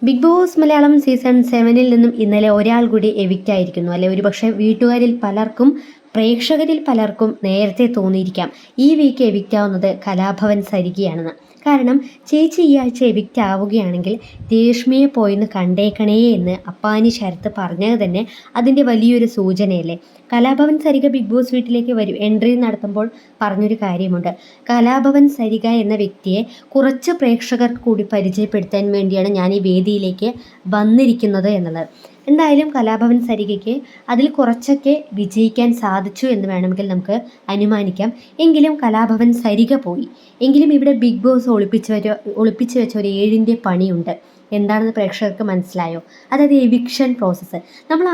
Big boss Malayalam season 7-ൽ നിന്നും ഇന്നലെ ഒരാൾ കൂടി എവിക്റ്റ് ആയിരിക്കുന്നു അല്ലെ. ഒരുപക്ഷെ വീട്ടുകാരിൽ പലർക്കും പ്രേക്ഷകരിൽ പലർക്കും നേരത്തെ തോന്നിയിരിക്കാം ഈ വീക്ക് എവിക്റ്റ് ആവുന്നത് കലാഭവൻ സരികയാണെന്ന്. കാരണം ചേച്ചി ഈ ആഴ്ച എവിക്റ്റ് ആവുകയാണെങ്കിൽ രേഷ്മയെ പോയിന്ന് കണ്ടേക്കണേ എന്ന് അപ്പാനി ശരത്ത് പറഞ്ഞത് തന്നെ അതിൻ്റെ വലിയൊരു സൂചനയല്ലേ. കലാഭവൻ സരിക ബിഗ് ബോസ് വീട്ടിലേക്ക് എൻട്രി നടത്തുമ്പോൾ പറഞ്ഞൊരു കാര്യമുണ്ട്. കലാഭവൻ സരിക എന്ന വ്യക്തിയെ കുറച്ച് പ്രേക്ഷകർക്ക് കൂടി പരിചയപ്പെടുത്താൻ വേണ്ടിയാണ് ഞാൻ ഈ വേദിയിലേക്ക് വന്നിരിക്കുന്നത് എന്നുള്ളത്. എന്തായാലും കലാഭവൻ സരികയ്ക്ക് അതിൽ കുറച്ചൊക്കെ വിജയിക്കാൻ സാധിച്ചു എന്ന് വേണമെങ്കിൽ നമുക്ക് അനുമാനിക്കാം. എങ്കിലും കലാഭവൻ സരിക പോയി. എങ്കിലും ഇവിടെ ബിഗ് ബോസ് ഒളിപ്പിച്ചു വെച്ച ഒരു 7ൻ്റെ പണിയുണ്ട്. എന്താണെന്ന് പ്രേക്ഷകർക്ക് മനസ്സിലായോ? അതായത് എവിക്ഷൻ പ്രോസസ്സ്. നമ്മൾ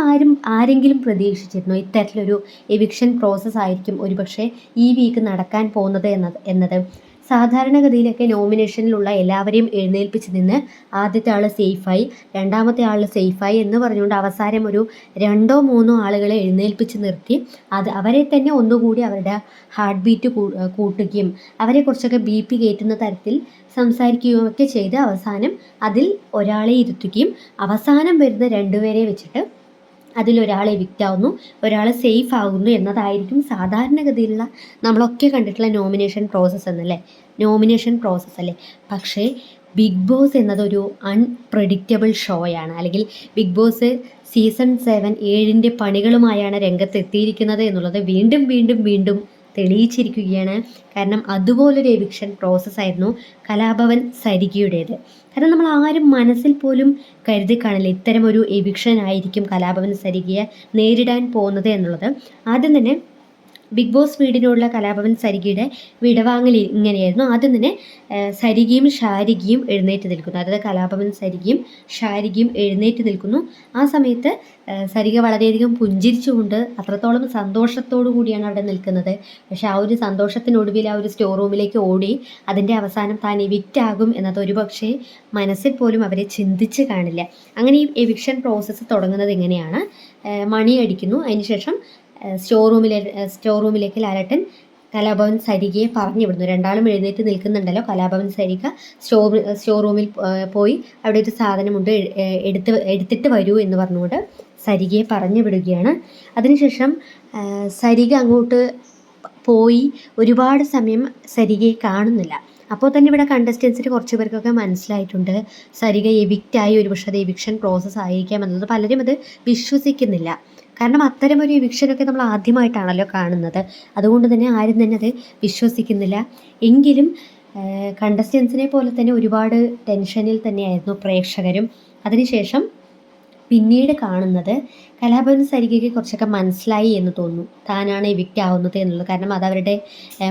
ആരെങ്കിലും പ്രതീക്ഷിച്ചിരുന്നോ ഇത്തരത്തിലൊരു എവിക്ഷൻ പ്രോസസ്സ് ആയിരിക്കും ഒരുപക്ഷെ ഈ വീക്ക് നടക്കാൻ പോകുന്നത് എന്നത്? സാധാരണഗതിയിലൊക്കെ നോമിനേഷനിലുള്ള എല്ലാവരെയും എഴുന്നേൽപ്പിച്ച് നിന്ന് ആദ്യത്തെ ആൾ സേഫായി, രണ്ടാമത്തെ ആൾ സേഫായി എന്ന് പറഞ്ഞുകൊണ്ട് അവസാനം ഒരു 2-3 ആളുകളെ എഴുന്നേൽപ്പിച്ച് നിർത്തി അവരെ തന്നെ ഒന്നുകൂടി അവരുടെ ഹാർട്ട് ബീറ്റ് കൂട്ടുകയും അവരെ കുറച്ചൊക്കെ BP കയറ്റുന്ന തരത്തിൽ സംസാരിക്കുകയും ഒക്കെ ചെയ്ത് അവസാനം അതിൽ ഒരാളെ ഇരുത്തുകയും അവസാനം വരുന്ന 2 പേരെ വെച്ചിട്ട് അതിലൊരാൾ എവിക്റ്റ് ആവുന്നു, ഒരാൾ സേഫ് ആകുന്നു എന്നതായിരിക്കും സാധാരണഗതിയിലുള്ള നമ്മളൊക്കെ കണ്ടിട്ടുള്ള നോമിനേഷൻ പ്രോസസ്സ് എന്നല്ലേ. നോമിനേഷൻ പ്രോസസ്സ് അല്ലേ. പക്ഷേ ബിഗ് ബോസ് എന്നതൊരു അൺപ്രഡിക്റ്റബിൾ ഷോയാണ്. അല്ലെങ്കിൽ ബിഗ് ബോസ് സീസൺ 7 പണികളുമായാണ് രംഗത്തെത്തിയിരിക്കുന്നത് എന്നുള്ളത് വീണ്ടും വീണ്ടും വീണ്ടും തെളിയിച്ചിരിക്കുകയാണ്. കാരണം അതുപോലൊരു എവിക്ഷൻ പ്രോസസ്സായിരുന്നു കലാഭവൻ സരികയുടേത്. കാരണം നമ്മൾ ആരും മനസ്സിൽ പോലും കരുതി കാണില്ല ഇത്തരമൊരു എവിക്ഷൻ ആയിരിക്കും കലാഭവൻ സരികയെ നേരിടാൻ പോകുന്നത് എന്നുള്ളത്. ആദ്യം തന്നെ ബിഗ് ബോസ് വീടിനുള്ള കലാഭവൻ സരികയുടെ വിടവാങ്ങൽ ഇങ്ങനെയായിരുന്നു. ആദ്യം തന്നെ സരികയും ഷാരികയും എഴുന്നേറ്റ് നിൽക്കുന്നു. അതായത് കലാഭവൻ സരികയും ഷാരികയും എഴുന്നേറ്റ് നിൽക്കുന്നു. ആ സമയത്ത് സരിക വളരെയധികം പുഞ്ചിരിച്ചുകൊണ്ട് അത്രത്തോളം സന്തോഷത്തോടു കൂടിയാണ് അവിടെ നിൽക്കുന്നത്. പക്ഷെ ആ ഒരു സന്തോഷത്തിനൊടുവിൽ ആ ഒരു സ്റ്റോർ റൂമിലേക്ക് ഓടി അതിൻ്റെ അവസാനം താൻ എവിക്റ്റ് ആകും എന്നത് ഒരുപക്ഷെ മനസ്സിൽ പോലും അവരെ ചിന്തിച്ച് കാണില്ല. അങ്ങനെ ഈ എവിക്ഷൻ പ്രോസസ്സ് തുടങ്ങുന്നത് എങ്ങനെയാണ്? മണി അടിക്കുന്നു. അതിനുശേഷം സ്റ്റോർ റൂമിലേക്ക് ലാലേട്ടൻ കലാഭവൻ സരികയെ പറഞ്ഞു വിടുന്നു. രണ്ടാളും എഴുന്നേറ്റ് നിൽക്കുന്നുണ്ടല്ലോ. കലാഭവൻ സരിക സ്റ്റോർ റൂമിൽ പോയി അവിടെ ഒരു സാധനമുണ്ട്, എടുത്തിട്ട് വരൂ എന്ന് പറഞ്ഞുകൊണ്ട് സരികയെ പറഞ്ഞു വിടുകയാണ്. അതിനുശേഷം സരിക അങ്ങോട്ട് പോയി ഒരുപാട് സമയം സരികയെ കാണുന്നില്ല. അപ്പോൾ തന്നെ ഇവിടെ കണ്ടസ്റ്റൻസിന് കുറച്ച് പേർക്കൊക്കെ മനസ്സിലായിട്ടുണ്ട് സരിക എവിക്റ്റായി, ഒരുപക്ഷെ അത് എവിക്ഷൻ പ്രോസസ്സ് ആയിരിക്കാം എന്നത്. പലരും അത് വിശ്വസിക്കുന്നില്ല. കാരണം അത്തരമൊരു എവിക്ഷനൊക്കെ നമ്മൾ ആദ്യമായിട്ടാണല്ലോ കാണുന്നത്. അതുകൊണ്ട് തന്നെ ആരും തന്നെ അത് വിശ്വസിക്കുന്നില്ല. എങ്കിലും കണ്ടസ്റ്റൻസിനെ പോലെ തന്നെ ഒരുപാട് ടെൻഷനിൽ തന്നെയായിരുന്നു പ്രേക്ഷകരും. അതിനുശേഷം പിന്നീട് കാണുന്നത് കലാഭവൻ സരികയ്ക്ക് കുറച്ചൊക്കെ മനസ്സിലായി എന്ന് തോന്നുന്നു താനാണ് എവിക്റ്റ് ആവുന്നത് എന്നുള്ളത്. കാരണം അതവരുടെ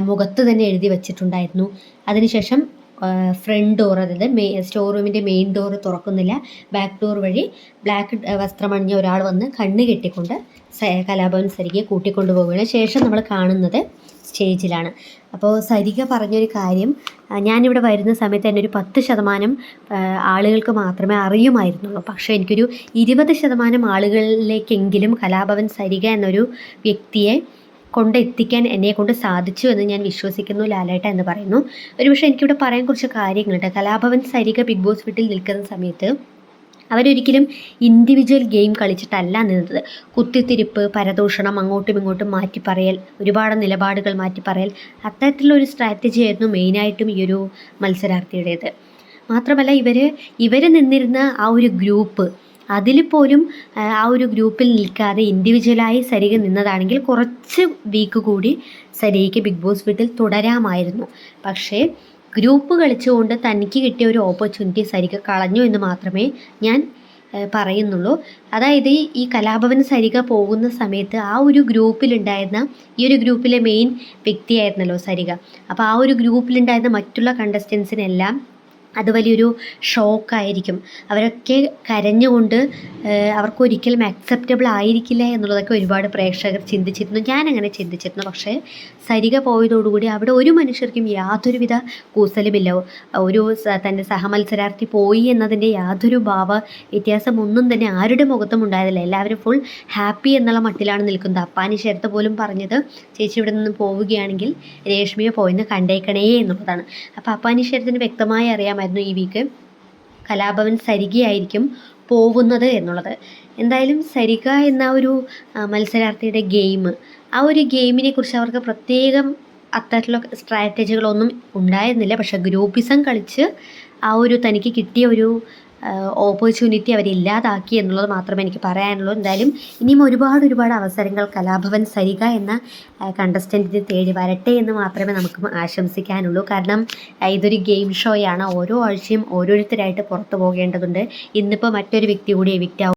മുഖത്ത് തന്നെ എഴുതി വച്ചിട്ടുണ്ടായിരുന്നു. അതിനുശേഷം ഫ്രണ്ട് ഡോർ, അതായത് സ്റ്റോർ റൂമിൻ്റെ മെയിൻ ഡോർ തുറക്കുന്നില്ല. ബാക്ക് ഡോർ വഴി ബ്ലാക്ക് വസ്ത്രമണിഞ്ഞ ഒരാൾ വന്ന് കണ്ണ് കെട്ടിക്കൊണ്ട് കലാഭവൻ സരികയെ കൂട്ടിക്കൊണ്ടുപോവുകയാണ്. ശേഷം നമ്മൾ കാണുന്നത് സ്റ്റേജിലാണ്. അപ്പോൾ സരിക പറഞ്ഞൊരു കാര്യം, ഞാനിവിടെ വരുന്ന സമയത്ത് തന്നെ ഒരു 10% ആളുകൾക്ക് മാത്രമേ അറിയുമായിരുന്നുള്ളൂ. പക്ഷേ എനിക്കൊരു 20% ആളുകളിലേക്കെങ്കിലും കലാഭവൻ സരിക എന്നൊരു വ്യക്തിയെ കൊണ്ടെത്തിക്കാൻ എന്നെക്കൊണ്ട് സാധിച്ചു എന്ന് ഞാൻ വിശ്വസിക്കുന്നു ലാലേട്ട എന്ന് പറയുന്നു. ഒരുപക്ഷെ എനിക്കിവിടെ പറയാൻ കുറച്ച് കാര്യങ്ങളുണ്ട്. കലാഭവൻ സരിക ബിഗ് ബോസ് വീട്ടിൽ നിൽക്കുന്ന സമയത്ത് അവരൊരിക്കലും ഇൻഡിവിജ്വൽ ഗെയിം കളിച്ചിട്ടല്ല നിന്നത്. കുത്തിത്തിരിപ്പ്, പരദൂഷണം, അങ്ങോട്ടും ഇങ്ങോട്ടും മാറ്റിപ്പറയൽ, ഒരുപാട് നിലപാടുകൾ മാറ്റിപ്പറയൽ, അത്തരത്തിലുള്ളൊരു സ്ട്രാറ്റജി ആയിരുന്നു മെയിനായിട്ടും ഈ ഒരു മത്സരാർത്ഥിയുടേത്. മാത്രമല്ല ഇവർ നിന്നിരുന്ന ആ ഒരു ഗ്രൂപ്പ്, അതിൽ പോലും ആ ഒരു ഗ്രൂപ്പിൽ നിൽക്കാതെ ഇൻഡിവിജ്വലായി സരിക നിന്നതാണെങ്കിൽ കുറച്ച് വീക്ക് കൂടി സരികയ്ക്ക് ബിഗ് ബോസ് വീട്ടിൽ തുടരാമായിരുന്നു. പക്ഷേ ഗ്രൂപ്പ് കളിച്ചുകൊണ്ട് തനിക്ക് കിട്ടിയ ഒരു ഓപ്പർച്യൂണിറ്റി സരിക കളഞ്ഞു എന്ന് മാത്രമേ ഞാൻ പറയുന്നുള്ളൂ. അതായത് ഈ കലാഭവൻ സരിക പോകുന്ന സമയത്ത് ആ ഒരു ഗ്രൂപ്പിലുണ്ടായിരുന്ന ഈ ഒരു ഗ്രൂപ്പിലെ മെയിൻ വ്യക്തിയായിരുന്നല്ലോ സരിക. അപ്പോൾ ആ ഒരു ഗ്രൂപ്പിലുണ്ടായിരുന്ന മറ്റുള്ള കണ്ടസ്റ്റൻസിനെല്ലാം അത് വലിയൊരു ഷോക്കായിരിക്കും. അവരൊക്കെ കരഞ്ഞുകൊണ്ട് അവർക്കൊരിക്കലും അക്സെപ്റ്റബിൾ ആയിരിക്കില്ല എന്നുള്ളതൊക്കെ ഒരുപാട് പ്രേക്ഷകർ ചിന്തിച്ചിരുന്നു. ഞാനങ്ങനെ ചിന്തിച്ചിരുന്നു. പക്ഷേ സരിക പോയതോടുകൂടി അവിടെ ഒരു മനുഷ്യർക്കും യാതൊരുവിധ കൂസലുമില്ല. തൻ്റെ സഹമത്സരാർത്ഥി പോയി എന്നതിൻ്റെ യാതൊരു വ്യത്യാസമൊന്നും തന്നെ ആരുടെ മുഖത്തും ഉണ്ടായതില്ല. എല്ലാവരും ഫുൾ ഹാപ്പി എന്നുള്ള മട്ടിലാണ് നിൽക്കുന്നത്. അപ്പാനി ശരത്ത് പോലും പറഞ്ഞത് ചേച്ചി ഇവിടെ നിന്ന് പോവുകയാണെങ്കിൽ രേഷ്മയെ പോയിന്ന് കണ്ടേക്കണേ എന്നുള്ളതാണ്. അപ്പോൾ അപ്പാനി ശരത്തിന് വ്യക്തമായി അറിയാമായിരുന്നു ഈ വീക്ക് കലാഭവൻ സരികയായിരിക്കും പോവുന്നത് എന്നുള്ളത്. എന്തായാലും സരിക എന്ന ഒരു മത്സരാർത്ഥിയുടെ ഗെയിം, ആ ഒരു ഗെയിമിനെ കുറിച്ച് അവർക്ക് പ്രത്യേകം അത്തരത്തിലുള്ള സ്ട്രാറ്റജികളൊന്നും ഉണ്ടായിരുന്നില്ല. പക്ഷേ ഗ്രൂപ്പിസം കളിച്ച് ആ ഒരു തനിക്ക് കിട്ടിയ ഒരു ഓപ്പർച്യൂണിറ്റി അവരില്ലാതാക്കി എന്നുള്ളത് മാത്രമേ എനിക്ക് പറയാനുള്ളൂ. എന്തായാലും ഇനിയും ഒരുപാട് അവസരങ്ങൾ കലാഭവൻ സരിക എന്ന കണ്ടസ്റ്റൻറ്റിനെ തേടി വരട്ടെ എന്ന് മാത്രമേ നമുക്ക് ആശംസിക്കാനുള്ളൂ. കാരണം ഇതൊരു ഗെയിം ഷോയാണ്. ഓരോ ആഴ്ചയും ഓരോരുത്തരായിട്ട് പുറത്തു പോകേണ്ടതുണ്ട്. ഇന്നിപ്പോൾ മറ്റൊരു വ്യക്തി കൂടി എവിക്റ്റ് ആവും.